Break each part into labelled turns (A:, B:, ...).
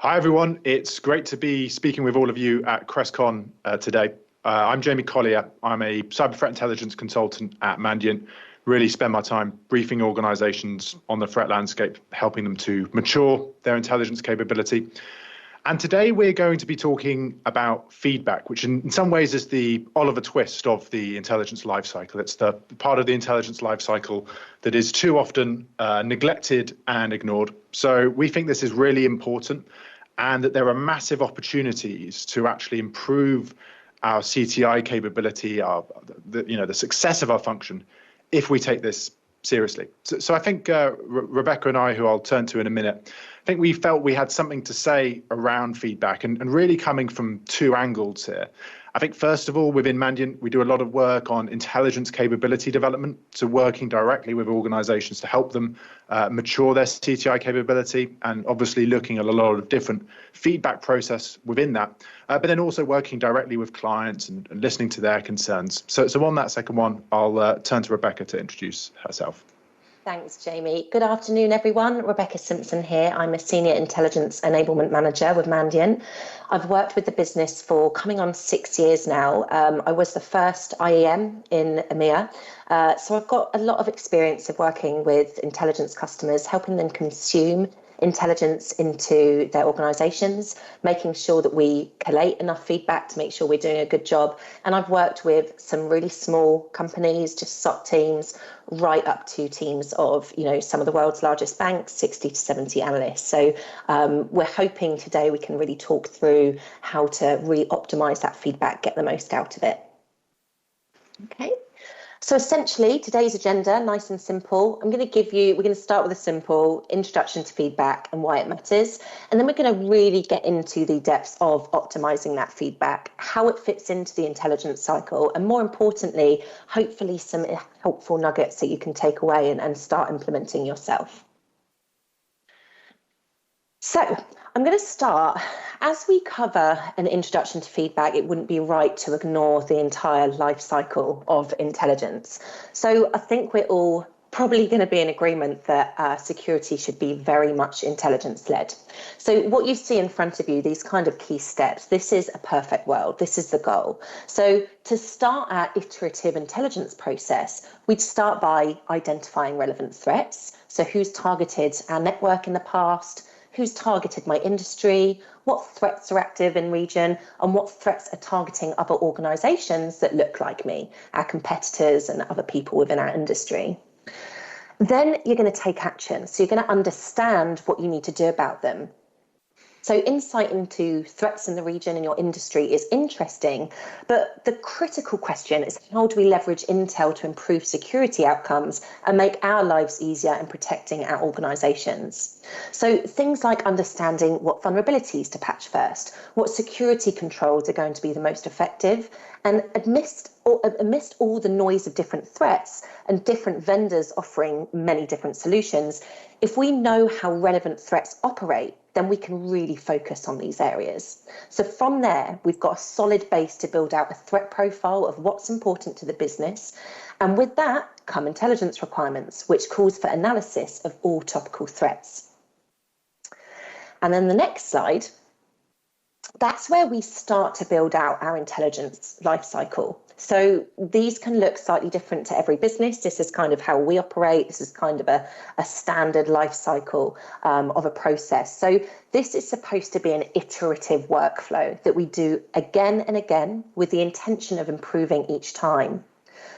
A: Hi everyone, it's great to be speaking with all of you at CRESTCon today. I'm Jamie Collier. I'm a cyber threat intelligence consultant at Mandiant. Really spend my time briefing organizations on the threat landscape, helping them to mature their intelligence capability. And today we're going to be talking about feedback, which in some ways is the Oliver Twist of the intelligence lifecycle. It's the part of the intelligence lifecycle that is too often neglected and ignored. So we think this is really important and that there are massive opportunities to actually improve our CTI capability, the success of our function, if we take this seriously. So I think Rebecca and I, who I'll turn to in a minute, I think we felt we had something to say around feedback and really coming from two angles here. I think, first of all, within Mandiant, we do a lot of work on intelligence capability development, so working directly with organizations to help them mature their CTI capability, and obviously looking at a lot of different feedback process within that, but then also working directly with clients and listening to their concerns. So on that second one, I'll turn to Rebecca to introduce herself.
B: Thanks, Jamie. Good afternoon, everyone. Rebecca Simpson here. I'm a Senior Intelligence Enablement Manager with Mandiant. I've worked with the business for coming on 6 years now. I was the first IEM in EMEA. So I've got a lot of experience of working with intelligence customers, helping them consume intelligence into their organisations, making sure that we collate enough feedback to make sure we're doing a good job. And I've worked with some really small companies, just SOC teams, right up to teams of, some of the world's largest banks, 60 to 70 analysts. So we're hoping today we can really talk through how to really optimise that feedback, get the most out of it. Okay. So essentially, today's agenda, nice and simple. We're going to start with a simple introduction to feedback and why it matters. And then we're going to really get into the depths of optimizing that feedback, how it fits into the intelligence cycle, and more importantly, hopefully some helpful nuggets that you can take away and start implementing yourself. So I'm going to start. As we cover an introduction to feedback, it wouldn't be right to ignore the entire life cycle of intelligence. So I think we're all probably going to be in agreement that security should be very much intelligence-led. So what you see in front of you, these kind of key steps, this is a perfect world. This is the goal. So to start our iterative intelligence process, we'd start by identifying relevant threats. So who's targeted our network in the past? Who's targeted my industry, what threats are active in region, and what threats are targeting other organisations that look like me, our competitors and other people within our industry. Then you're going to take action. So you're going to understand what you need to do about them. So insight into threats in the region and your industry is interesting, but the critical question is how do we leverage intel to improve security outcomes and make our lives easier in protecting our organisations? So things like understanding what vulnerabilities to patch first, what security controls are going to be the most effective, and amidst all the noise of different threats and different vendors offering many different solutions, if we know how relevant threats operate, then we can really focus on these areas. So from there, we've got a solid base to build out a threat profile of what's important to the business. And with that come intelligence requirements, which calls for analysis of all topical threats. And then the next slide, that's where we start to build out our intelligence lifecycle. So these can look slightly different to every business. This is kind of how we operate. This is kind of a standard life cycle of a process. So this is supposed to be an iterative workflow that we do again and again with the intention of improving each time.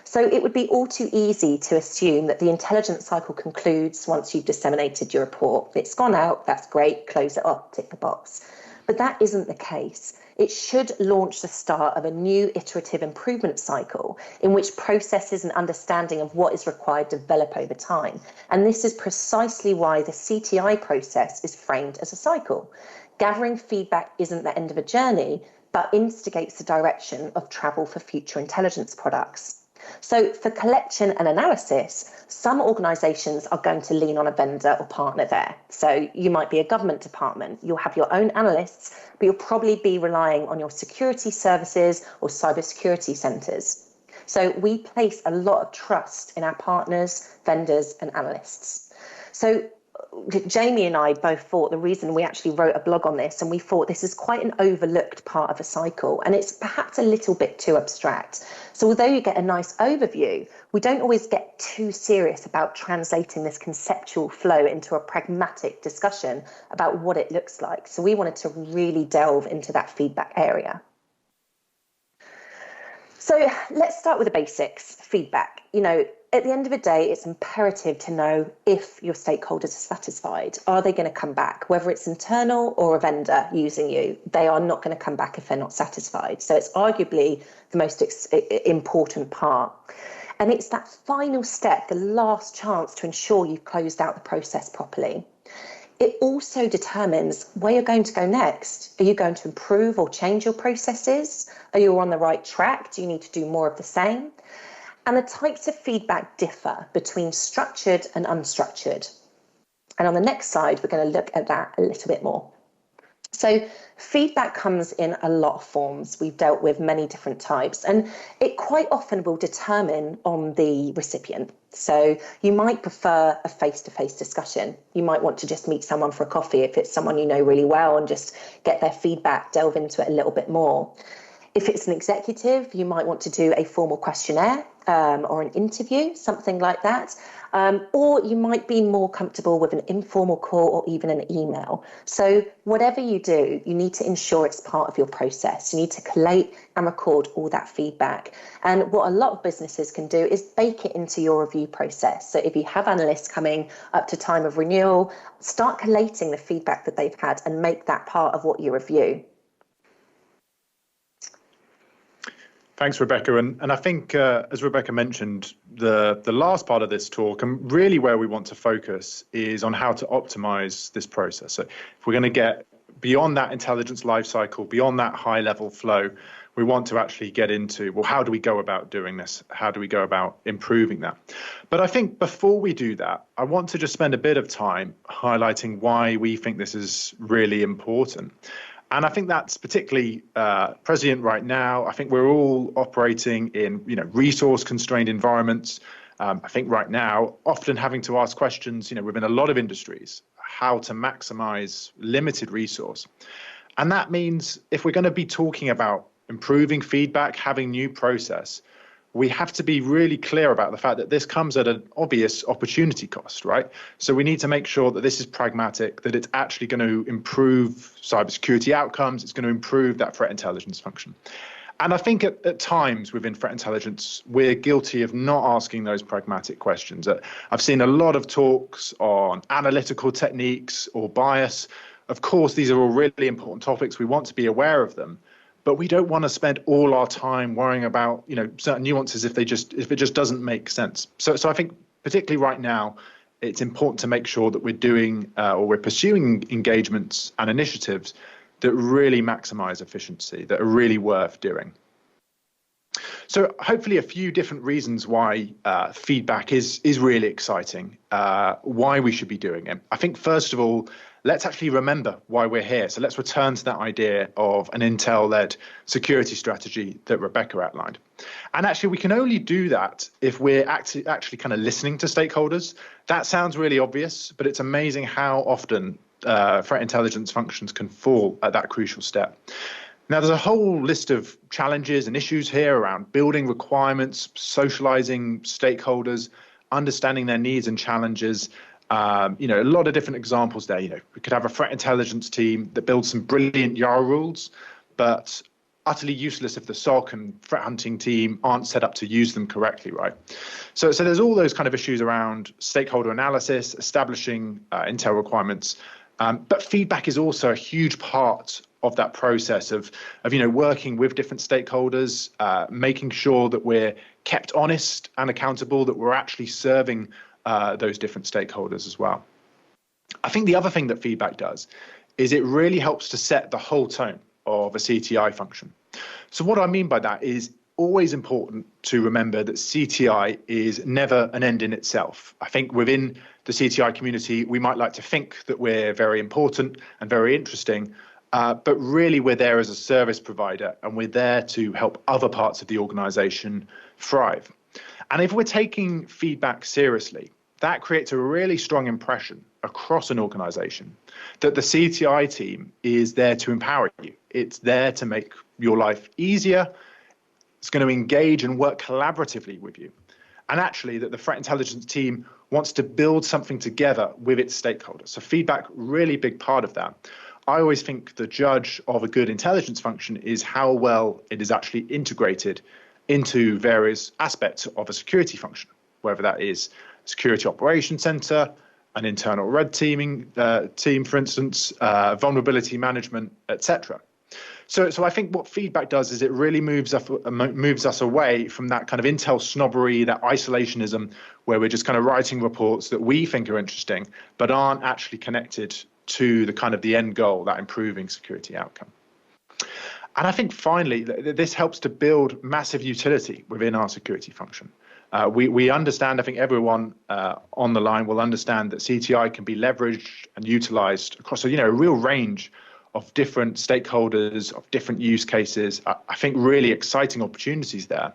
B: So it would be all too easy to assume that the intelligence cycle concludes once you've disseminated your report. It's gone out, that's great, close it off, tick the box. But that isn't the case. It should launch the start of a new iterative improvement cycle in which processes and understanding of what is required develop over time. And this is precisely why the CTI process is framed as a cycle. Gathering feedback isn't the end of a journey, but instigates the direction of travel for future intelligence products. So for collection and analysis, some organisations are going to lean on a vendor or partner there. So you might be a government department, you'll have your own analysts, but you'll probably be relying on your security services or cybersecurity centres. So we place a lot of trust in our partners, vendors and analysts. So Jamie and I both thought the reason we actually wrote a blog on this, and we thought this is quite an overlooked part of a cycle, and it's perhaps a little bit too abstract. So although you get a nice overview, we don't always get too serious about translating this conceptual flow into a pragmatic discussion about what it looks like. So we wanted to really delve into that feedback area. So let's start with the basics, feedback. At the end of the day, it's imperative to know if your stakeholders are satisfied. Are they going to come back? Whether it's internal or a vendor using you, they are not going to come back if they're not satisfied. So it's arguably the most important part. And it's that final step, the last chance to ensure you've closed out the process properly. It also determines where you're going to go next. Are you going to improve or change your processes? Are you on the right track? Do you need to do more of the same? And the types of feedback differ between structured and unstructured. And on the next slide, we're going to look at that a little bit more. So feedback comes in a lot of forms. We've dealt with many different types, and it quite often will determine on the recipient. So you might prefer a face-to-face discussion. You might want to just meet someone for a coffee if it's someone you know really well and just get their feedback, delve into it a little bit more. If it's an executive, you might want to do a formal questionnaire or an interview, something like that. Or you might be more comfortable with an informal call or even an email. So whatever you do, you need to ensure it's part of your process. You need to collate and record all that feedback. And what a lot of businesses can do is bake it into your review process. So if you have analysts coming up to time of renewal, start collating the feedback that they've had and make that part of what you review.
A: Thanks, Rebecca. And I think, as Rebecca mentioned, the last part of this talk, and really where we want to focus, is on how to optimize this process. So if we're going to get beyond that intelligence lifecycle, beyond that high-level flow, we want to actually get into, well, how do we go about doing this? How do we go about improving that? But I think before we do that, I want to just spend a bit of time highlighting why we think this is really important. And I think that's particularly prescient right now. I think we're all operating in, resource-constrained environments. I think right now, often having to ask questions, within a lot of industries, how to maximize limited resource. And that means if we're going to be talking about improving feedback, having new process, we have to be really clear about the fact that this comes at an obvious opportunity cost, right? So we need to make sure that this is pragmatic, that it's actually going to improve cybersecurity outcomes, it's going to improve that threat intelligence function. And I think at times within threat intelligence, we're guilty of not asking those pragmatic questions. I've seen a lot of talks on analytical techniques or bias. Of course, these are all really important topics. We want to be aware of them. But we don't want to spend all our time worrying about, certain nuances if it just doesn't make sense. So I think particularly right now, it's important to make sure that we're doing or we're pursuing engagements and initiatives that really maximize efficiency, that are really worth doing. So hopefully a few different reasons why feedback is really exciting, why we should be doing it. I think first of all, let's actually remember why we're here. So let's return to that idea of an Intel-led security strategy that Rebecca outlined. And actually, we can only do that if we're actually kind of listening to stakeholders. That sounds really obvious, but it's amazing how often threat intelligence functions can fall at that crucial step. Now, there's a whole list of challenges and issues here around building requirements, socializing stakeholders, understanding their needs and challenges. A lot of different examples there. We could have a threat intelligence team that builds some brilliant YARA rules, but utterly useless if the SOC and threat hunting team aren't set up to use them correctly, right? So there's all those kind of issues around stakeholder analysis, establishing intel requirements. But feedback is also a huge part of that process of working with different stakeholders, making sure that we're kept honest and accountable, that we're actually serving those different stakeholders as well. I think the other thing that feedback does is it really helps to set the whole tone of a CTI function. So what I mean by that is always important to remember that CTI is never an end in itself. I think within the CTI community, we might like to think that we're very important and very interesting, but really we're there as a service provider and we're there to help other parts of the organization thrive. And if we're taking feedback seriously, that creates a really strong impression across an organization, that the CTI team is there to empower you. It's there to make your life easier. It's going to engage and work collaboratively with you. And actually that the threat intelligence team wants to build something together with its stakeholders. So feedback, really big part of that. I always think the judge of a good intelligence function is how well it is actually integrated into various aspects of a security function, whether that is a security operations center, an internal red team, for instance, vulnerability management, etc. So I think what feedback does is it really moves us away from that kind of intel snobbery, that isolationism, where we're just kind of writing reports that we think are interesting, but aren't actually connected to the kind of the end goal, that improving security outcome. And I think finally, this helps to build massive utility within our security function. We understand, I think everyone on the line will understand that CTI can be leveraged and utilized across a real range of different stakeholders, of different use cases. I think really exciting opportunities there.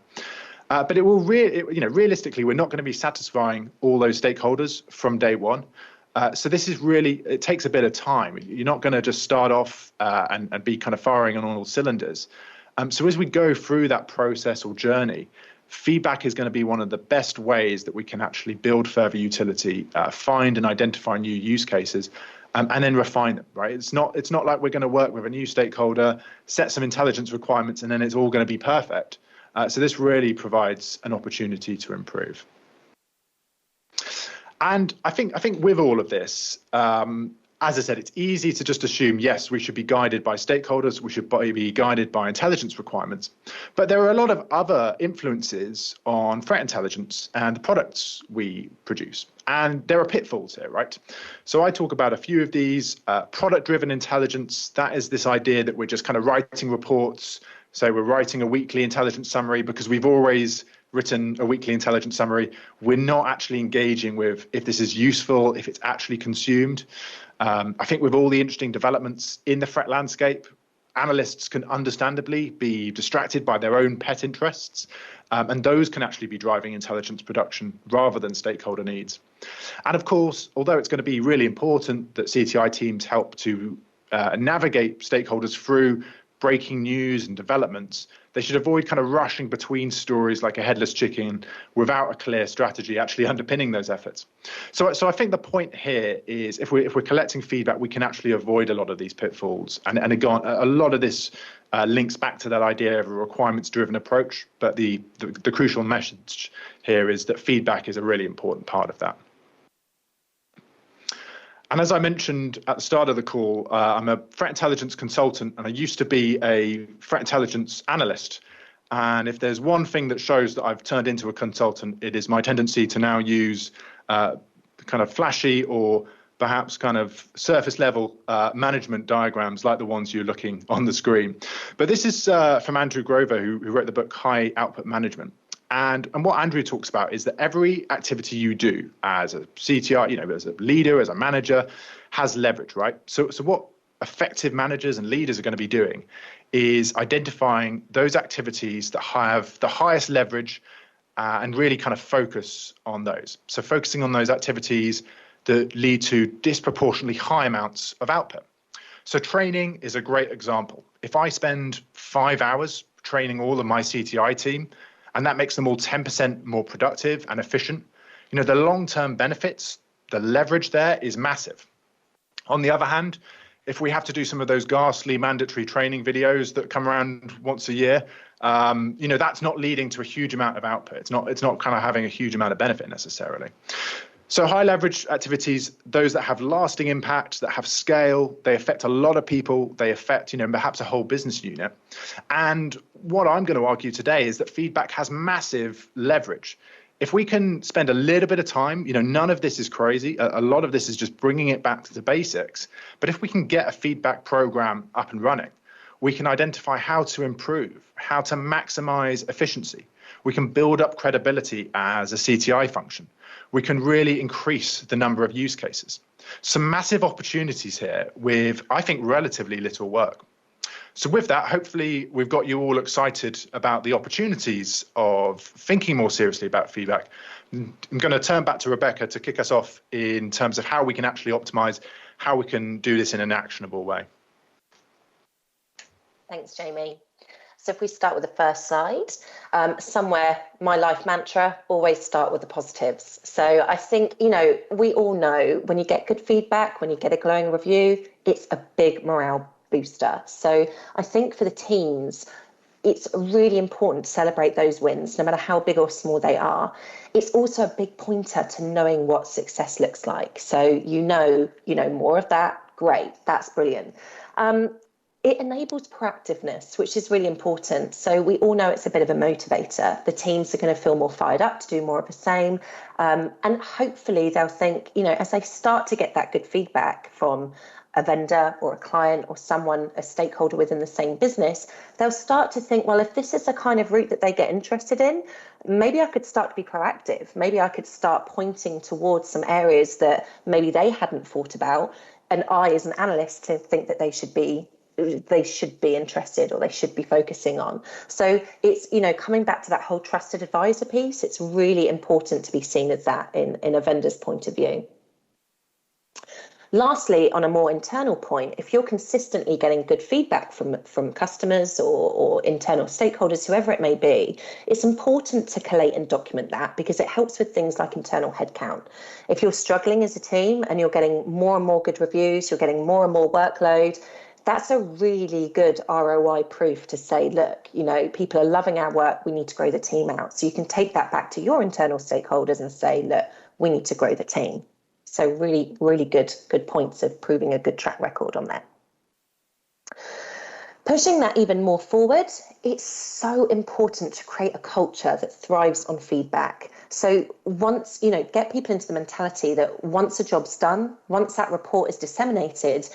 A: But it will realistically, we're not going to be satisfying all those stakeholders from day one. So this is really, it takes a bit of time. You're not going to just start off and be kind of firing on all cylinders. So as we go through that process or journey, feedback is going to be one of the best ways that we can actually build further utility, find and identify new use cases, and then refine them, right? It's not like we're going to work with a new stakeholder, set some intelligence requirements, and then it's all going to be perfect. So this really provides an opportunity to improve. And I think with all of this, as I said, it's easy to just assume, yes, we should be guided by stakeholders, we should be guided by intelligence requirements. But there are a lot of other influences on threat intelligence and the products we produce. And there are pitfalls here, right? So I talk about a few of these. Product-driven intelligence, that is this idea that we're just kind of writing reports. So we're writing a weekly intelligence summary because we've always written a weekly intelligence summary. We're not actually engaging with if this is useful, if it's actually consumed. I think with all the interesting developments in the threat landscape, analysts can understandably be distracted by their own pet interests, and those can actually be driving intelligence production rather than stakeholder needs. And of course, although it's going to be really important that CTI teams help to navigate stakeholders through breaking news and developments, they should avoid kind of rushing between stories like a headless chicken without a clear strategy actually underpinning those efforts. So I think the point here is if we're collecting feedback, we can actually avoid a lot of these pitfalls. And again, a lot of this links back to that idea of a requirements-driven approach. But the crucial message here is that feedback is a really important part of that. And as I mentioned at the start of the call, I'm a threat intelligence consultant, and I used to be a threat intelligence analyst. And if there's one thing that shows that I've turned into a consultant, it is my tendency to now use kind of flashy or perhaps kind of surface level management diagrams like the ones you're looking on the screen. But this is from Andrew Grover, who wrote the book High Output Management. And what Andrew talks about is that every activity you do as a CTI, as a leader, as a manager, has leverage, right? So what effective managers and leaders are going to be doing is identifying those activities that have the highest leverage and really kind of focus on those. So focusing on those activities that lead to disproportionately high amounts of output. So training is a great example. If I spend 5 hours training all of my CTI team, and that makes them all 10% more productive and efficient, the long-term benefits, the leverage there is massive. On the other hand, if we have to do some of those ghastly mandatory training videos that come around once a year, that's not leading to a huge amount of output. It's not kind of having a huge amount of benefit necessarily. So high leverage activities, those that have lasting impact, that have scale, they affect a lot of people, they affect, perhaps a whole business unit. And what I'm going to argue today is that feedback has massive leverage. If we can spend a little bit of time, none of this is crazy. A lot of this is just bringing it back to the basics. But if we can get a feedback program up and running, we can identify how to improve, how to maximize efficiency. We can build up credibility as a CTI function. We can really increase the number of use cases. Some massive opportunities here with, I think, relatively little work. So with that, hopefully we've got you all excited about the opportunities of thinking more seriously about feedback, I'm going to turn back to Rebecca to kick us off in terms of how we can actually optimize, how we can do this in an actionable way.
B: Thanks, Jamie. So if we start with the first slide, somewhere my life mantra, always start with the positives. So I think, we all know when you get good feedback, when you get a glowing review, it's a big morale booster. So I think for the teams, it's really important to celebrate those wins, no matter how big or small they are. It's also a big pointer to knowing what success looks like. So more of that, great, that's brilliant. It enables proactiveness, which is really important. So we all know it's a bit of a motivator. The teams are going to feel more fired up to do more of the same. And hopefully they'll think, as they start to get that good feedback from a vendor or a client or someone, a stakeholder within the same business, they'll start to think, well, if this is the kind of route that they get interested in, maybe I could start to be proactive. Maybe I could start pointing towards some areas that maybe they hadn't thought about. And I, as an analyst, to think that they should be interested or they should be focusing on. So it's, coming back to that whole trusted advisor piece, it's really important to be seen as that in a vendor's point of view. Lastly, on a more internal point, if you're consistently getting good feedback from customers or internal stakeholders, whoever it may be, it's important to collate and document that because it helps with things like internal headcount. If you're struggling as a team and you're getting more and more good reviews, you're getting more and more workload, that's a really good ROI proof to say, look, people are loving our work, we need to grow the team out. So you can take that back to your internal stakeholders and say, look, we need to grow the team. So really, really good points of proving a good track record on that. Pushing that even more forward, it's so important to create a culture that thrives on feedback. So once, get people into the mentality that once a job's done, once that report is disseminated,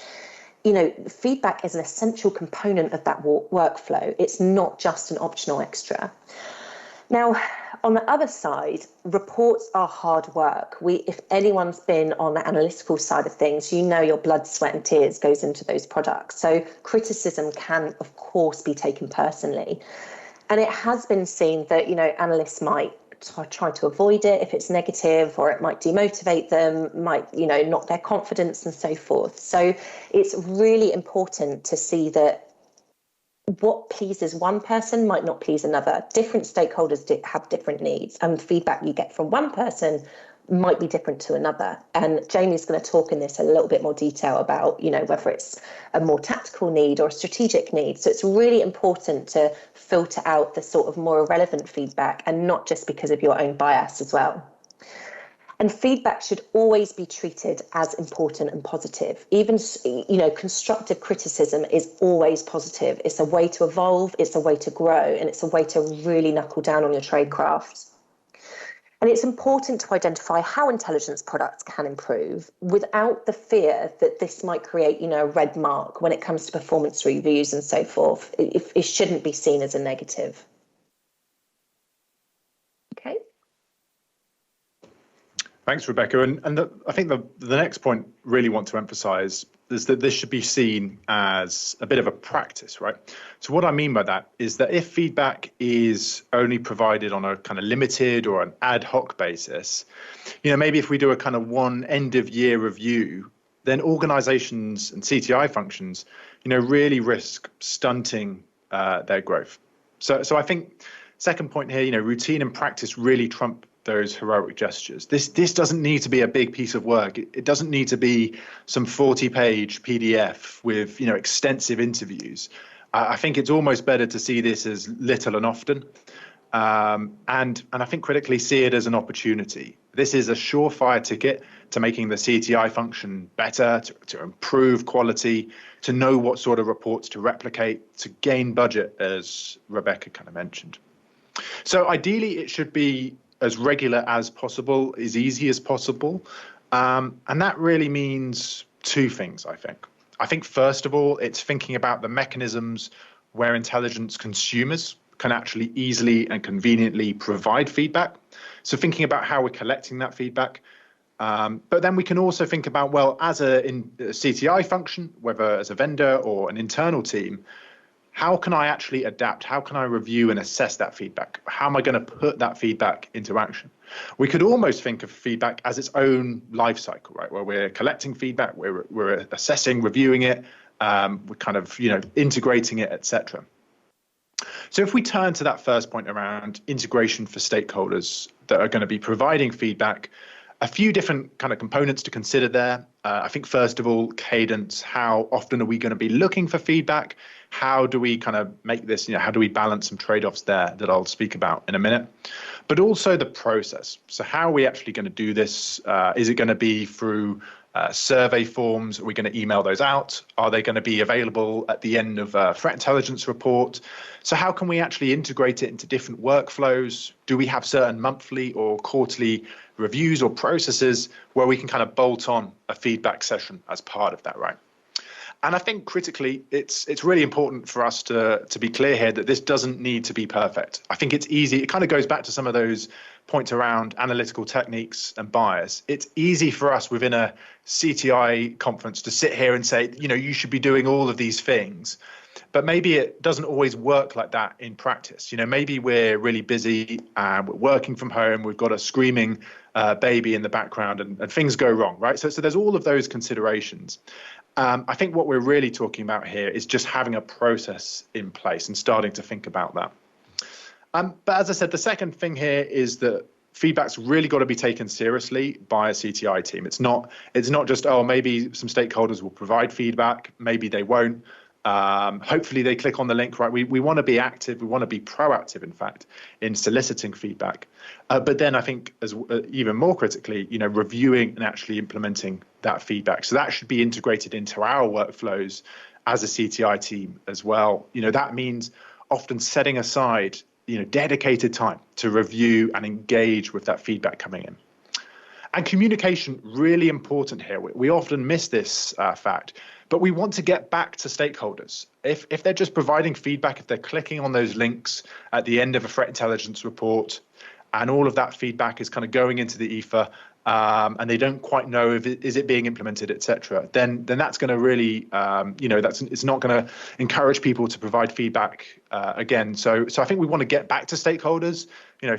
B: feedback is an essential component of that workflow. It's not just an optional extra. Now, on the other side, reports are hard work. If anyone's been on the analytical side of things, your blood, sweat and tears goes into those products. So criticism can, of course, be taken personally. And it has been seen that, analysts might try to avoid it if it's negative, or it might demotivate them, might, knock their confidence and so forth. So it's really important to see that what pleases one person might not please another. Different stakeholders have different needs, and feedback you get from one person might be different to another. And Jamie's going to talk in this a little bit more detail about, whether it's a more tactical need or a strategic need. So it's really important to filter out the sort of more irrelevant feedback, and not just because of your own bias as well. And feedback should always be treated as important and positive. Even, constructive criticism is always positive. It's a way to evolve, it's a way to grow, and it's a way to really knuckle down on your trade craft. And it's important to identify how intelligence products can improve without the fear that this might create, a red mark when it comes to performance reviews and so forth. It shouldn't be seen as a negative. Okay.
A: Thanks, Rebecca. And I think the next point really want to emphasize is that this should be seen as a bit of a practice, right? So what I mean by that is that if feedback is only provided on a kind of limited or an ad hoc basis, maybe if we do a kind of one end of year review, then organizations and CTI functions, really risk stunting their growth. So I think second point here, routine and practice really trump those heroic gestures. This doesn't need to be a big piece of work. It doesn't need to be some 40-page PDF with extensive interviews. I think it's almost better to see this as little and often, and I think critically see it as an opportunity. This is a surefire ticket to making the CTI function better, to improve quality, to know what sort of reports to replicate, to gain budget, as Rebecca kind of mentioned. So ideally, it should be as regular as possible, as easy as possible. And that really means two things, I think. I think, first of all, it's thinking about the mechanisms where intelligence consumers can actually easily and conveniently provide feedback. So thinking about how we're collecting that feedback. But then we can also think about, well, as a CTI function, whether as a vendor or an internal team, how can I actually adapt? How can I review and assess that feedback? How am I going to put that feedback into action? We could almost think of feedback as its own life cycle, right? Where we're collecting feedback, we're assessing, reviewing it, we're kind of, integrating it, etc. So if we turn to that first point around integration for stakeholders that are going to be providing feedback, a few different kind of components to consider there. I think first of all, cadence. How often are we going to be looking for feedback? How do we kind of make this, how do we balance some trade-offs there that I'll speak about in a minute? But also the process. So how are we actually going to do this? Is it going to be through survey forms? Are we going to email those out? Are they going to be available at the end of a threat intelligence report? So how can we actually integrate it into different workflows? Do we have certain monthly or quarterly reviews or processes where we can kind of bolt on a feedback session as part of that, right? And I think critically, it's really important for us to be clear here that this doesn't need to be perfect. I think it's easy. It kind of goes back to some of those points around analytical techniques and bias. It's easy for us within a CTI conference to sit here and say, you should be doing all of these things. But maybe it doesn't always work like that in practice. Maybe we're really busy and we're working from home. We've got a screaming baby in the background and things go wrong, right? So there's all of those considerations. I think what we're really talking about here is just having a process in place and starting to think about that. But as I said, the second thing here is that feedback's really got to be taken seriously by a CTI team. It's not just, maybe some stakeholders will provide feedback, maybe they won't. Hopefully they click on the link, right? We want to be active. We want to be proactive, in fact, in soliciting feedback. But then I think even more critically, reviewing and actually implementing that feedback. So that should be integrated into our workflows as a CTI team as well. That means often setting aside, dedicated time to review and engage with that feedback coming in. And communication, really important here. We often miss this fact, but we want to get back to stakeholders. If they're just providing feedback, if they're clicking on those links at the end of a threat intelligence report, and all of that feedback is kind of going into the ether, and they don't quite know if is it being implemented, etc., then that's going to really, it's not going to encourage people to provide feedback again. So I think we want to get back to stakeholders.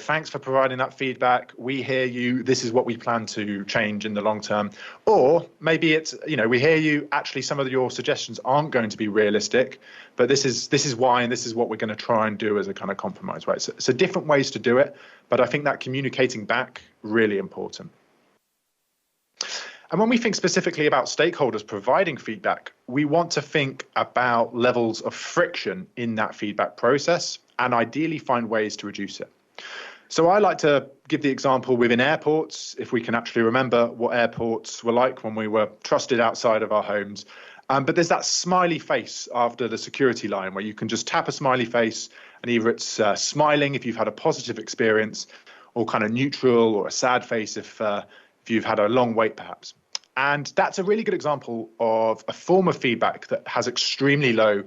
A: Thanks for providing that feedback. We hear you. This is what we plan to change in the long term. Or maybe it's, we hear you. Actually, some of your suggestions aren't going to be realistic, but this is why, and this is what we're going to try and do as a kind of compromise, right? So different ways to do it, but I think that communicating back, really important. And when we think specifically about stakeholders providing feedback, we want to think about levels of friction in that feedback process and ideally find ways to reduce it. So I like to give the example within airports, if we can actually remember what airports were like when we were trusted outside of our homes. But there's that smiley face after the security line where you can just tap a smiley face and either it's smiling if you've had a positive experience, or kind of neutral, or a sad face if you've had a long wait perhaps. And that's a really good example of a form of feedback that has extremely low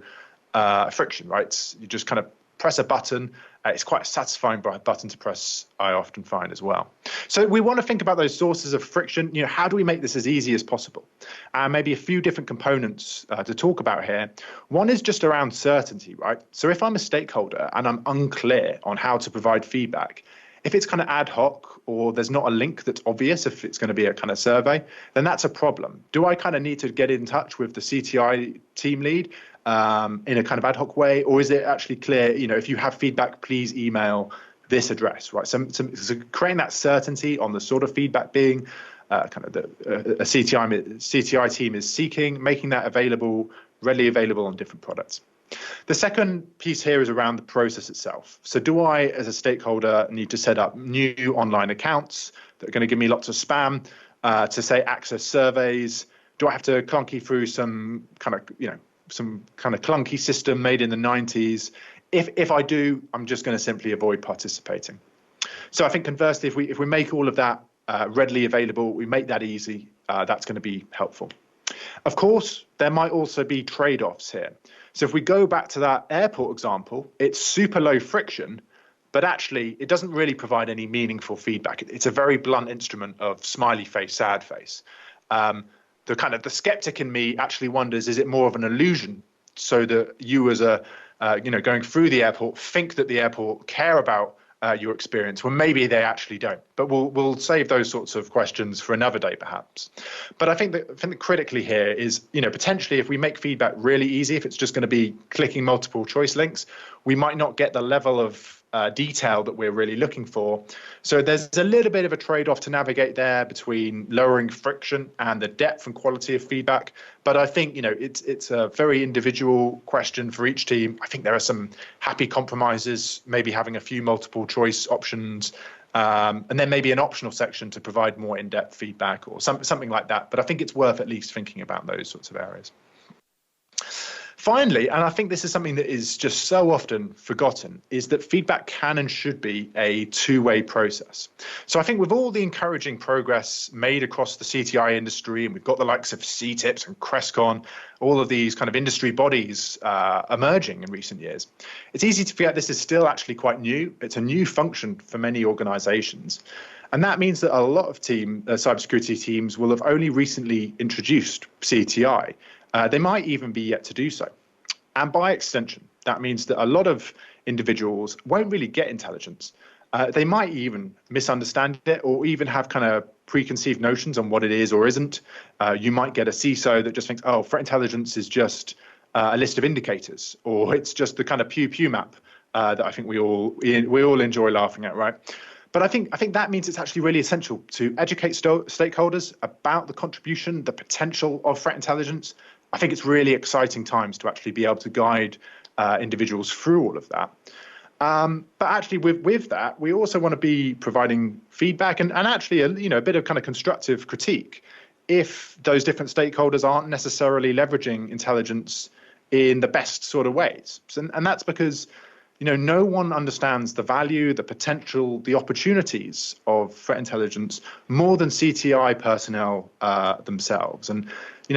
A: friction, right? You just kind of press a button. It's quite a satisfying button to press, I often find as well. So we want to think about those sources of friction. How do we make this as easy as possible? And maybe a few different components to talk about here. One is just around certainty, right? So if I'm a stakeholder and I'm unclear on how to provide feedback, if it's kind of ad hoc or there's not a link that's obvious, if it's going to be a kind of survey, then that's a problem. Do I kind of need to get in touch with the CTI team lead in a kind of ad hoc way, or is it actually clear, if you have feedback, please email this address, right? So creating that certainty on the sort of feedback being kind of a CTI team is seeking, making that readily available on different products. The second piece here is around the process itself. So do I, as a stakeholder, need to set up new online accounts that are going to give me lots of spam to say access surveys? Do I have to clunky through some kind of clunky system made in the 90s? If I do, I'm just going to simply avoid participating. So I think conversely, if we make all of that readily available, we make that easy, that's going to be helpful. Of course, there might also be trade-offs here. So if we go back to that airport example, it's super low friction, but actually it doesn't really provide any meaningful feedback. It's a very blunt instrument of smiley face, sad face. The skeptic in me actually wonders, is it more of an illusion so that you as a, going through the airport think that the airport care about your experience? Well, maybe they actually don't, but we'll save those sorts of questions for another day, perhaps. But I think that critically here is, potentially if we make feedback really easy, if it's just going to be clicking multiple choice links, we might not get the level of detail that we're really looking for. So there's a little bit of a trade-off to navigate there between lowering friction and the depth and quality of feedback. But I think, it's a very individual question for each team. I think there are some happy compromises, maybe having a few multiple choice options, and then maybe an optional section to provide more in-depth feedback or something like that. But I think it's worth at least thinking about those sorts of areas. Finally, and I think this is something that is just so often forgotten, is that feedback can and should be a two-way process. So I think with all the encouraging progress made across the CTI industry, and we've got the likes of CTIPS and CRESTCon, all of these kind of industry bodies emerging in recent years, it's easy to forget this is still actually quite new. It's a new function for many organizations. And that means that a lot of cybersecurity teams will have only recently introduced CTI. They might even be yet to do so. And by extension, that means that a lot of individuals won't really get intelligence. They might even misunderstand it or even have kind of preconceived notions on what it is or isn't. You might get a CISO that just thinks, oh, threat intelligence is just a list of indicators, or it's just the kind of pew map that I think we all enjoy laughing at, right? But I think that means it's actually really essential to educate stakeholders about the contribution, the potential of threat intelligence. I think it's really exciting times to actually be able to guide individuals through all of that. But actually, with that, we also want to be providing feedback and actually a bit of kind of constructive critique if those different stakeholders aren't necessarily leveraging intelligence in the best sort of ways. And that's because no one understands the value, the potential, the opportunities of threat intelligence more than CTI personnel themselves. And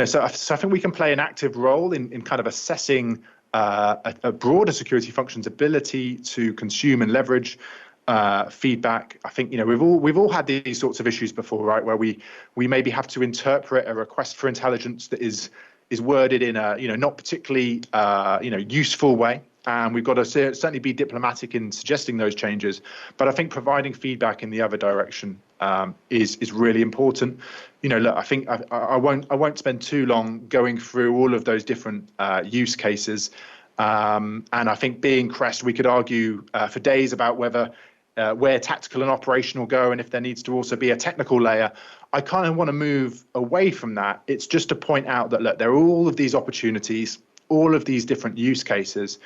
A: so I think we can play an active role in kind of assessing a broader security function's ability to consume and leverage feedback. I think we've all had these sorts of issues before, right? Where we maybe have to interpret a request for intelligence that is worded in a not particularly useful way. And we've got to certainly be diplomatic in suggesting those changes. But I think providing feedback in the other direction is really important. Look, I think I won't spend too long going through all of those different use cases. And I think being CREST, we could argue for days about where tactical and operational go, and if there needs to also be a technical layer. I kind of want to move away from that. It's just to point out that, look, there are all of these opportunities, all of these different use cases.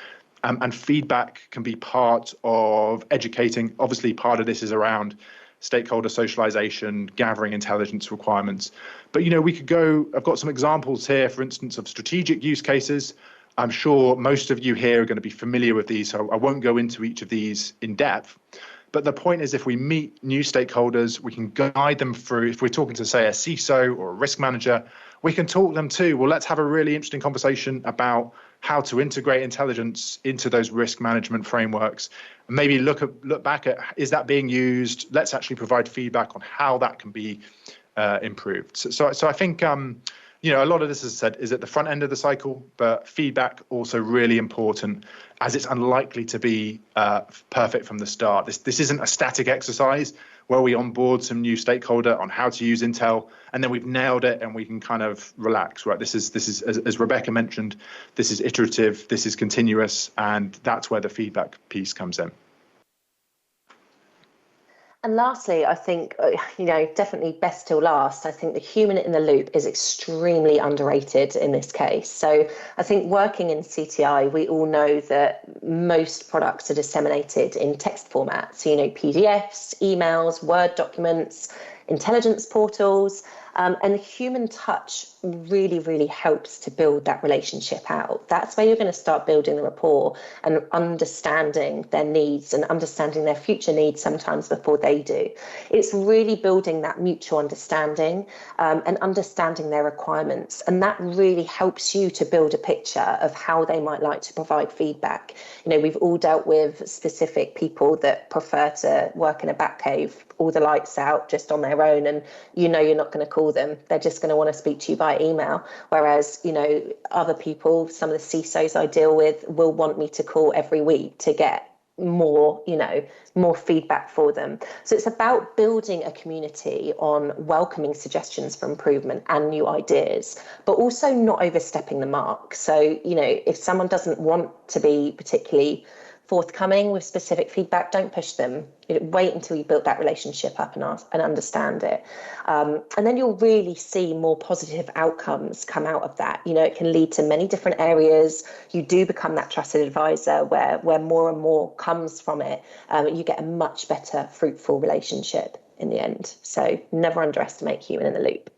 A: And feedback can be part of educating. Obviously, part of this is around stakeholder socialization, gathering intelligence requirements. But, we could go, I've got some examples here, for instance, of strategic use cases. I'm sure most of you here are going to be familiar with these, so I won't go into each of these in depth. But the point is, if we meet new stakeholders, we can guide them through. If we're talking to, say, a CISO or a risk manager, we can talk them to, well, let's have a really interesting conversation about how to integrate intelligence into those risk management frameworks. And maybe look back at, is that being used? Let's actually provide feedback on how that can be improved. So I think a lot of this, as I said, is at the front end of the cycle, but feedback also really important, as it's unlikely to be perfect from the start. This isn't a static exercise where we onboard some new stakeholder on how to use Intel, and then we've nailed it and we can kind of relax, right? This is as Rebecca mentioned, this is iterative, this is continuous, and that's where the feedback piece comes in.
B: And lastly, I think, definitely best till last, I think the human in the loop is extremely underrated in this case. So I think working in CTI, we all know that most products are disseminated in text formats, PDFs, emails, Word documents, intelligence portals, and the human touch really, really helps to build that relationship out. That's where you're going to start building the rapport and understanding their needs and understanding their future needs sometimes before they do. It's really building that mutual understanding and understanding their requirements. And that really helps you to build a picture of how they might like to provide feedback. We've all dealt with specific people that prefer to work in a back cave, all the lights out, just on their own, and you're not going to call them. They're just going to want to speak to you by email. Whereas, other people, some of the CISOs I deal with, will want me to call every week to get more, more feedback for them. So it's about building a community on welcoming suggestions for improvement and new ideas, but also not overstepping the mark. So, if someone doesn't want to be particularly forthcoming with specific feedback, don't push them. Wait until you build that relationship up and understand it. And then you'll really see more positive outcomes come out of that. It can lead to many different areas. You do become that trusted advisor where more and more comes from it. You get a much better, fruitful relationship in the end. So never underestimate human in the loop.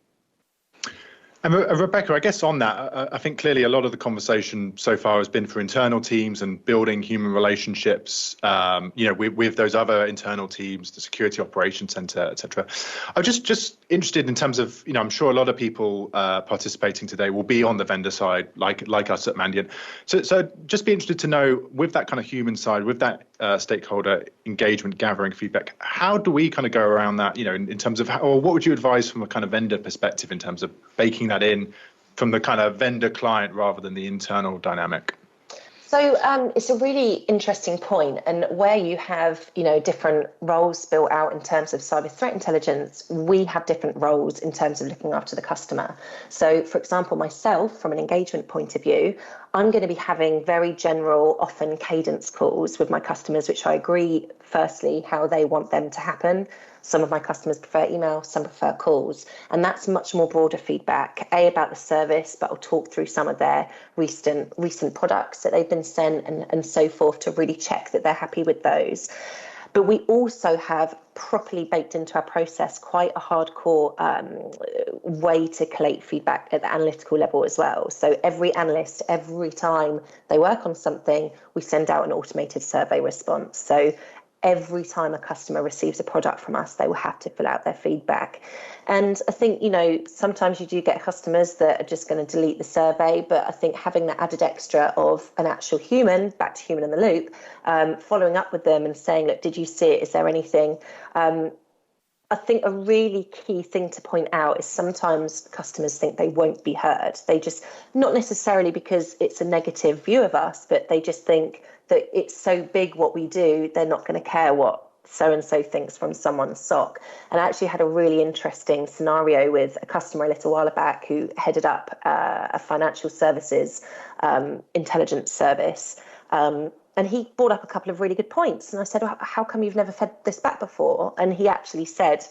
A: And Rebecca, I guess on that, I think clearly a lot of the conversation so far has been for internal teams and building human relationships, with those other internal teams, the security operations center, et cetera. I'm just interested in terms of, I'm sure a lot of people participating today will be on the vendor side, like us at Mandiant. So just be interested to know, with that kind of human side, with that stakeholder engagement, gathering feedback, how do we kind of go around that, in terms of or what would you advise from a kind of vendor perspective in terms of baking that in from the kind of vendor client rather than the internal dynamic?
B: So it's a really interesting point, and where you have, different roles built out in terms of cyber threat intelligence, we have different roles in terms of looking after the customer. So, for example, myself, from an engagement point of view, I'm going to be having very general, often cadence calls with my customers, which I agree, firstly, how they want them to happen. Some of my customers prefer email, some prefer calls. And that's much more broader feedback, about the service, but I'll talk through some of their recent products that they've been sent and so forth to really check that they're happy with those. But we also have properly baked into our process quite a hardcore way to collate feedback at the analytical level as well. So every analyst, every time they work on something, we send out an automated survey response. So every time a customer receives a product from us, they will have to fill out their feedback. And I think, sometimes you do get customers that are just going to delete the survey, but I think having that added extra of an actual human, back to human in the loop, following up with them and saying, look, did you see it? Is there anything? I think a really key thing to point out is sometimes customers think they won't be heard. They just, not necessarily because it's a negative view of us, but they just think that it's so big what we do, they're not going to care what so-and-so thinks from someone's SOC. And I actually had a really interesting scenario with a customer a little while back who headed up a financial services intelligence service. And he brought up a couple of really good points. And I said, well, how come you've never fed this back before? And he actually said,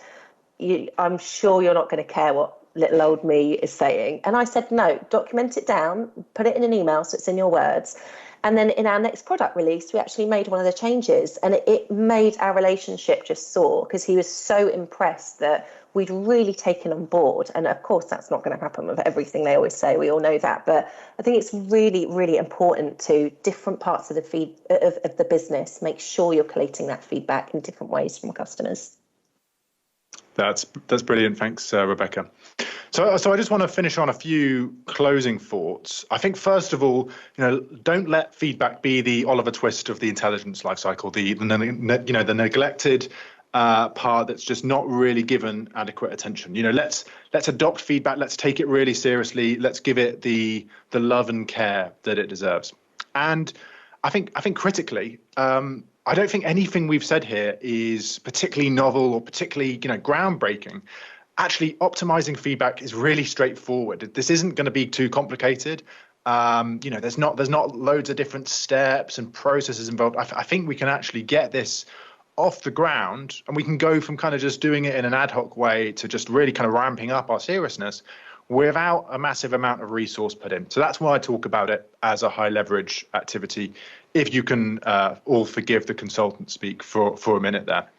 B: I'm sure you're not going to care what little old me is saying. And I said, no, document it down, put it in an email so it's in your words. And then in our next product release, we actually made one of the changes, and it made our relationship just soar because he was so impressed that we'd really taken on board. And of course, that's not going to happen with everything they always say. We all know that. But I think it's really, really important to different parts of the business. Make sure you're collating that feedback in different ways from customers.
A: That's brilliant. Thanks, Rebecca. So I just want to finish on a few closing thoughts. I think, first of all, don't let feedback be the Oliver Twist of the intelligence lifecycle, the neglected part that's just not really given adequate attention. Let's adopt feedback. Let's take it really seriously. Let's give it the love and care that it deserves. And I think critically, I don't think anything we've said here is particularly novel or particularly groundbreaking. Actually, optimizing feedback is really straightforward. This isn't going to be too complicated. There's not loads of different steps and processes involved. I think we can actually get this off the ground, and we can go from kind of just doing it in an ad hoc way to just really kind of ramping up our seriousness without a massive amount of resource put in. So that's why I talk about it as a high leverage activity, if you can all forgive the consultant speak for a minute there.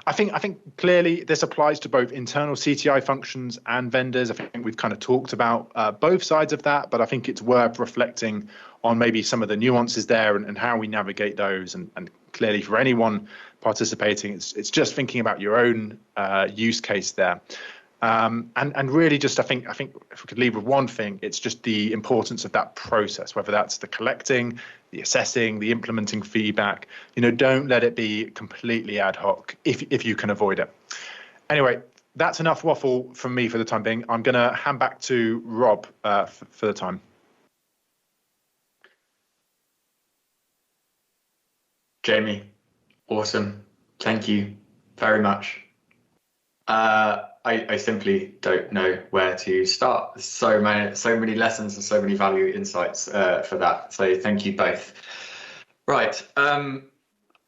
A: I think clearly this applies to both internal CTI functions and vendors. I think we've kind of talked about both sides of that, but I think it's worth reflecting on maybe some of the nuances there and how we navigate those. And clearly for anyone participating, it's just thinking about your own use case there. And really just I think if we could leave with one thing, it's just the importance of that process, whether that's the collecting, the assessing, the implementing feedback. Don't let it be completely ad hoc if you can avoid it. Anyway, that's enough waffle from me for the time being. I'm going to hand back to Rob for the time.
C: Jamie, Awesome. Thank you very much. I simply don't know where to start. There's so many lessons and so many value insights for that. So thank you both. Right.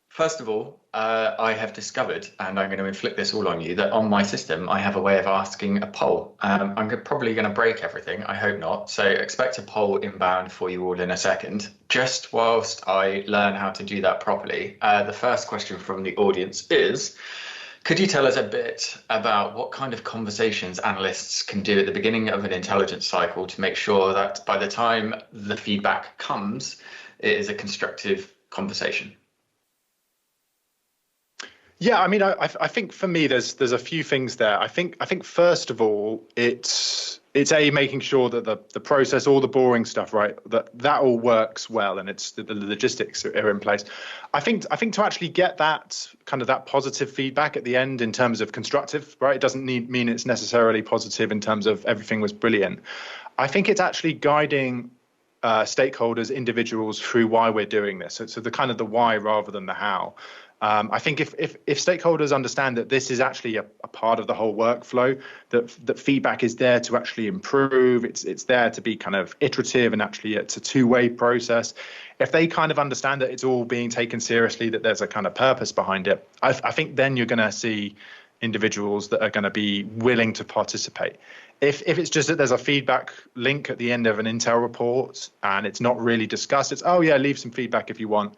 C: First of all, I have discovered, and I'm going to inflict this all on you, that on my system I have a way of asking a poll. I'm probably going to break everything. I hope not. So expect a poll inbound for you all in a second. Just whilst I learn how to do that properly, the first question from the audience is, could you tell us a bit about what kind of conversations analysts can do at the beginning of an intelligence cycle to make sure that by the time the feedback comes, it is a constructive conversation?
A: Yeah, I mean, I think for me, there's a few things there. I think first of all, it's making sure that the process, all the boring stuff, right, that all works well, and it's the logistics are in place. I think to actually get that kind of that positive feedback at the end in terms of constructive, right, it doesn't mean it's necessarily positive in terms of everything was brilliant. I think it's actually guiding stakeholders, individuals through why we're doing this. So the kind of the why rather than the how. I think if stakeholders understand that this is actually a part of the whole workflow, that feedback is there to actually improve, it's there to be kind of iterative, and actually it's a two-way process. If they kind of understand that it's all being taken seriously, that there's a kind of purpose behind it, I think then you're going to see individuals that are going to be willing to participate. If it's just that there's a feedback link at the end of an Intel report and it's not really discussed, it's, oh yeah, leave some feedback if you want.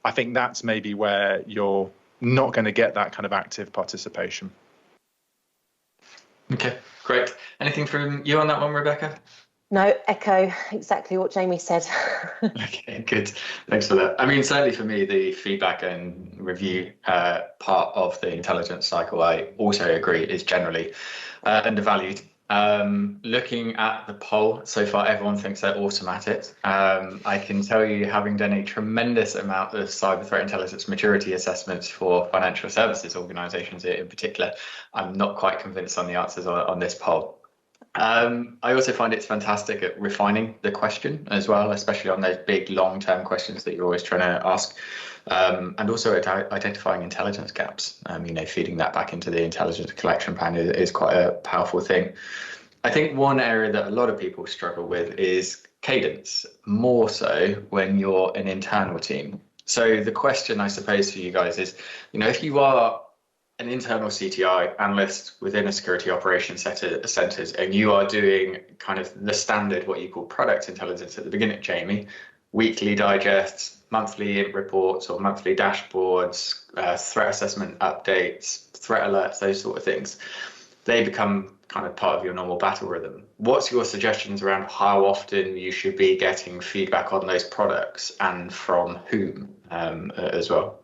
A: I think that's maybe where you're not going to get that kind of active participation.
C: Okay, great. Anything from you on that one, Rebecca?
B: No, echo exactly what Jamie said.
C: Okay, good. Thanks for that. I mean, certainly for me, the feedback and review part of the intelligence cycle, I also agree, is generally undervalued. Looking at the poll, so far everyone thinks they're automatic. I can tell you, having done a tremendous amount of cyber threat intelligence maturity assessments for financial services organizations in particular, I'm not quite convinced on the answers on this poll. I also find it's fantastic at refining the question as well, especially on those big long-term questions that you're always trying to ask, and also at identifying intelligence gaps. Feeding that back into the intelligence collection plan is quite a powerful thing. I think one area that a lot of people struggle with is cadence, more so when you're an internal team. So the question, I suppose, for you guys is, if you are an internal CTI analyst within a security operations centers, and you are doing kind of the standard, what you call product intelligence at the beginning, Jamie, weekly digests, monthly reports or monthly dashboards, threat assessment updates, threat alerts, those sort of things, they become kind of part of your normal battle rhythm. What's your suggestions around how often you should be getting feedback on those products, and from whom as well?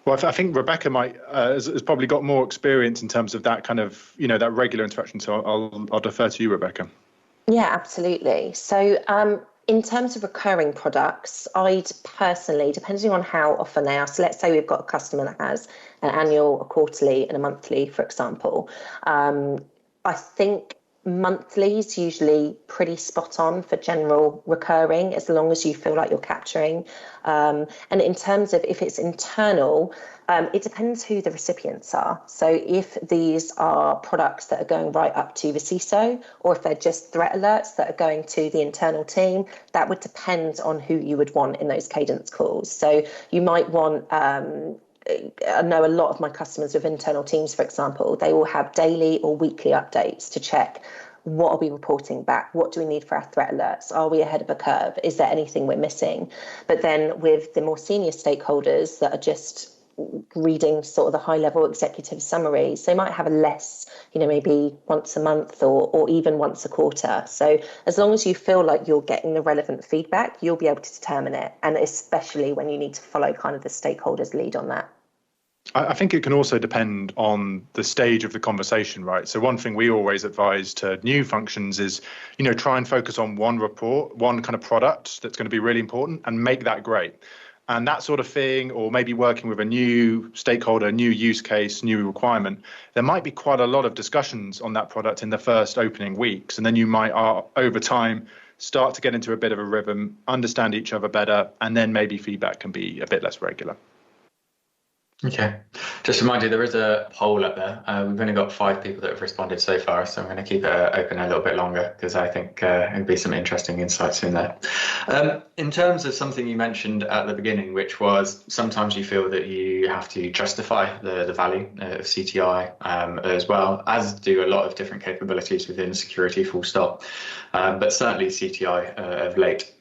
A: Well, I think Rebecca has probably got more experience in terms of that kind of, that regular interaction. So I'll defer to you, Rebecca.
B: Yeah, absolutely. So in terms of recurring products, I'd personally, depending on how often they are, so let's say we've got a customer that has an annual, a quarterly and a monthly, for example, I think monthly is usually pretty spot on for general recurring, as long as you feel like you're capturing. And in terms of if it's internal, it depends who the recipients are. So if these are products that are going right up to the CISO, or if they're just threat alerts that are going to the internal team, that would depend on who you would want in those cadence calls. So you might want, I know a lot of my customers with internal teams, for example, they will have daily or weekly updates to check, what are we reporting back? What do we need for our threat alerts? Are we ahead of a curve? Is there anything we're missing? But then with the more senior stakeholders that are just reading sort of the high level executive summaries, they might have a less, maybe once a month or even once a quarter. So as long as you feel like you're getting the relevant feedback, you'll be able to determine it. And especially when you need to follow kind of the stakeholders' lead on that.
A: I think it can also depend on the stage of the conversation, right? So one thing we always advise to new functions is, try and focus on one report, one kind of product that's going to be really important, and make that great. And that sort of thing, or maybe working with a new stakeholder, new use case, new requirement, there might be quite a lot of discussions on that product in the first opening weeks. And then you might, over time, start to get into a bit of a rhythm, understand each other better, and then maybe feedback can be a bit less regular.
C: Okay. Just remind you, there is a poll up there. We've only got 5 people that have responded so far, so I'm going to keep it open a little bit longer because I think there'll be some interesting insights in there. In terms of something you mentioned at the beginning, which was sometimes you feel that you have to justify the value of CTI as well, as do a lot of different capabilities within security, full stop, but certainly CTI of late.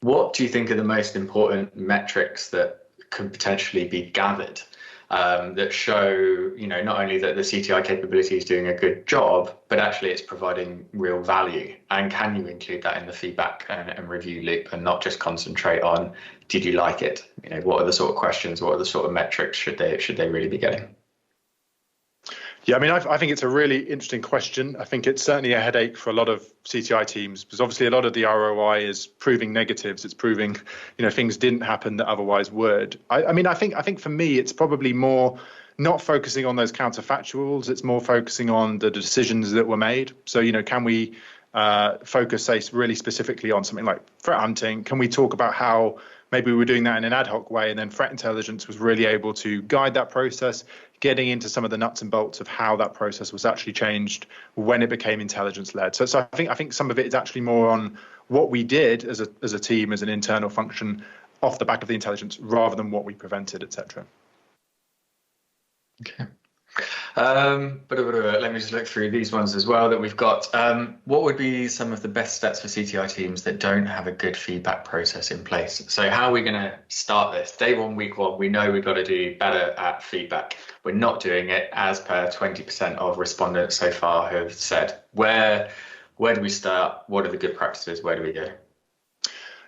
C: What do you think are the most important metrics that could potentially be gathered that show, not only that the CTI capability is doing a good job, but actually it's providing real value? And can you include that in the feedback and review loop and not just concentrate on, did you like it? What are the sort of questions, what are the sort of metrics should they really be getting?
A: Yeah, I mean, I think it's a really interesting question. I think it's certainly a headache for a lot of CTI teams because obviously a lot of the ROI is proving negatives. It's proving, things didn't happen that otherwise would. I think for me, it's probably more not focusing on those counterfactuals. It's more focusing on the decisions that were made. So, can we focus, say, really specifically on something like threat hunting? Can we talk about how maybe we were doing that in an ad hoc way and then threat intelligence was really able to guide that process, getting into some of the nuts and bolts of how that process was actually changed when it became intelligence led. So I think some of it is actually more on what we did as a team, as an internal function off the back of the intelligence rather than what we prevented, etc.
C: Okay. Let me just look through these ones as well that we've got. What would be some of the best steps for CTI teams that don't have a good feedback process in place? So how are we going to start this? Day 1, week 1, we know we've got to do better at feedback. We're not doing it as per 20% of respondents so far have said. Where do we start? What are the good practices? Where do we go?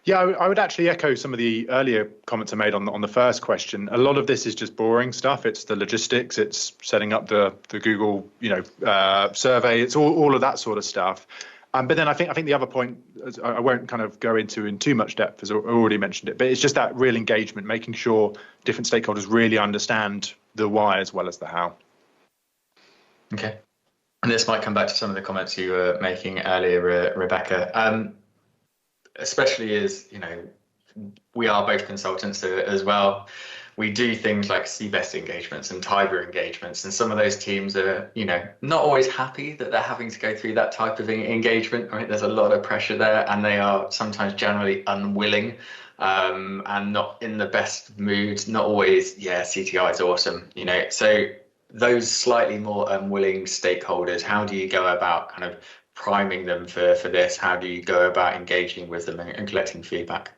A: Yeah, I would actually echo some of the earlier comments I made on the first question. A lot of this is just boring stuff. It's the logistics. It's setting up the Google survey. It's all of that sort of stuff. But then I think the other point, I won't kind of go into in too much depth, as I already mentioned it, but it's just that real engagement, making sure different stakeholders really understand the why as well as the how.
C: Okay. And this might come back to some of the comments you were making earlier, Rebecca. Especially as, we are both consultants as well. We do things like CBEST engagements and Tiger engagements, and some of those teams are, not always happy that they're having to go through that type of engagement. Right? There's a lot of pressure there, and they are sometimes generally unwilling and not in the best mood. Not always, CTI is awesome, So those slightly more unwilling stakeholders, how do you go about kind of priming them for this? How do you go about engaging with them and collecting feedback?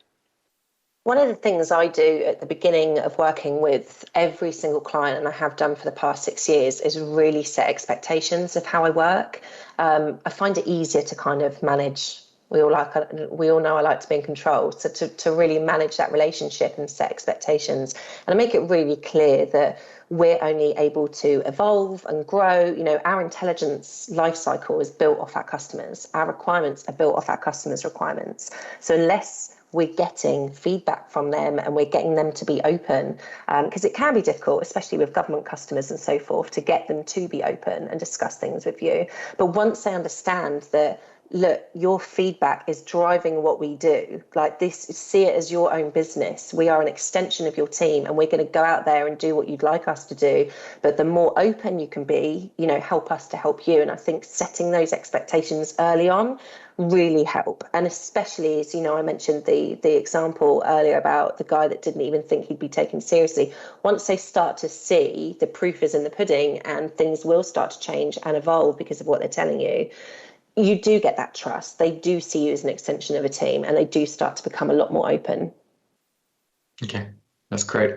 B: One of the things I do at the beginning of working with every single client, and I have done for the past 6 years, is really set expectations of how I work. I find it easier to kind of manage. We all know I like to be in control. So to really manage that relationship and set expectations, and I make it really clear that we're only able to evolve and grow. Our intelligence lifecycle is built off our customers. Our requirements are built off our customers' requirements. So unless we're getting feedback from them and we're getting them to be open, because it can be difficult, especially with government customers and so forth, to get them to be open and discuss things with you. But once they understand that, look, your feedback is driving what we do. Like this, see it as your own business. We are an extension of your team and we're going to go out there and do what you'd like us to do. But the more open you can be, help us to help you. And I think setting those expectations early on really help. And especially as, I mentioned the example earlier about the guy that didn't even think he'd be taken seriously. Once they start to see the proof is in the pudding and things will start to change and evolve because of what they're telling you, you do get that trust. They do see you as an extension of a team and they do start to become a lot more open.
C: Okay, that's great.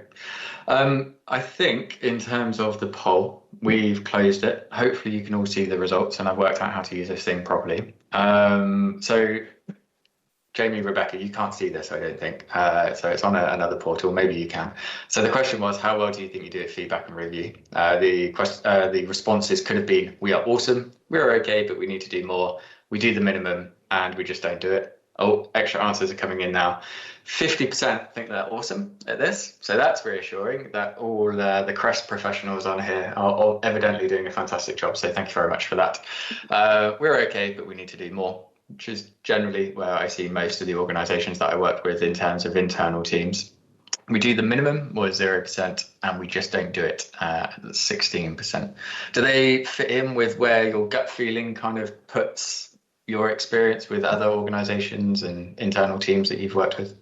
C: I think in terms of the poll, we've closed it. Hopefully you can all see the results and I've worked out how to use this thing properly. So Jamie, Rebecca, you can't see this, I don't think. So it's on another portal. Maybe you can. So the question was, how well do you think you do at feedback and review? The responses could have been, we are awesome, we're okay, but we need to do more. We do the minimum and we just don't do it. Oh, extra answers are coming in now. 50% think they're awesome at this. So that's reassuring that all the CREST professionals on here are evidently doing a fantastic job. So thank you very much for that. We're okay, but we need to do more. which is generally where I see most of the organisations that I work with in terms of internal teams. We do the minimum, or 0%, and we just don't do it at 16%. Do they fit in with where your gut feeling kind of puts your experience with other organisations and internal teams that you've worked with?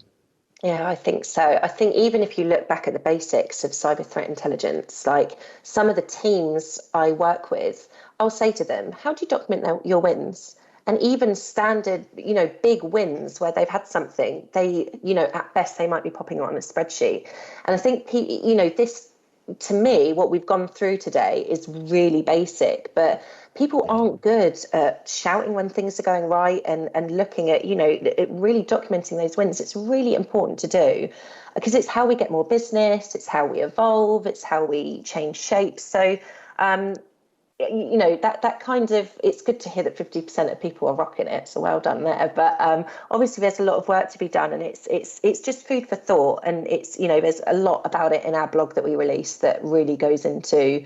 B: Yeah, I think so. I think even if you look back at the basics of cyber threat intelligence, like some of the teams I work with, I'll say to them, how do you document your wins? And even standard, big wins where they've had something, they, at best, they might be popping it on a spreadsheet. And I think, this, to me, what we've gone through today is really basic, but people aren't good at shouting when things are going right and looking at, really documenting those wins. It's really important to do because it's how we get more business, it's how we evolve, it's how we change shapes. So, that kind of, it's good to hear that 50% of people are rocking it, so well done there. But obviously there's a lot of work to be done, and it's just food for thought. And it's, there's a lot about it in our blog that we release that really goes into,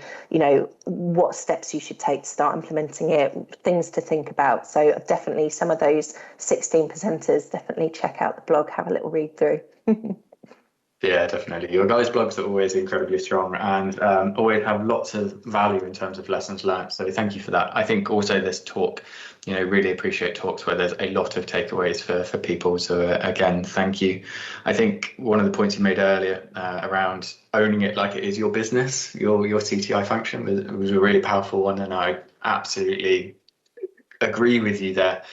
B: what steps you should take to start implementing it, things to think about. So definitely some of those 16%ers, definitely check out the blog, have a little read through.
C: Yeah, definitely. Your guys' blogs are always incredibly strong and always have lots of value in terms of lessons learned. So thank you for that. I think also this talk, really appreciate talks where there's a lot of takeaways for people. So again, thank you. I think one of the points you made earlier around owning it like it is your business, your CTI function was a really powerful one. And I absolutely agree with you there.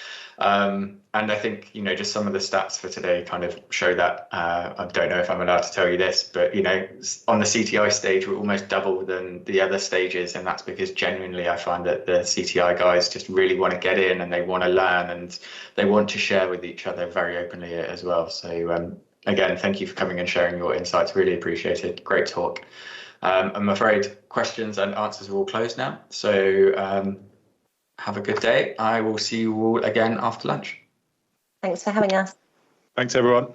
C: And I think, just some of the stats for today kind of show that. I don't know if I'm allowed to tell you this, but, on the CTI stage, we're almost double than the other stages. And that's because genuinely I find that the CTI guys just really want to get in and they want to learn and they want to share with each other very openly as well. So again, thank you for coming and sharing your insights. Really appreciated. Great talk. I'm afraid questions and answers are all closed now. So have a good day. I will see you all again after lunch.
B: Thanks for having us.
A: Thanks, everyone.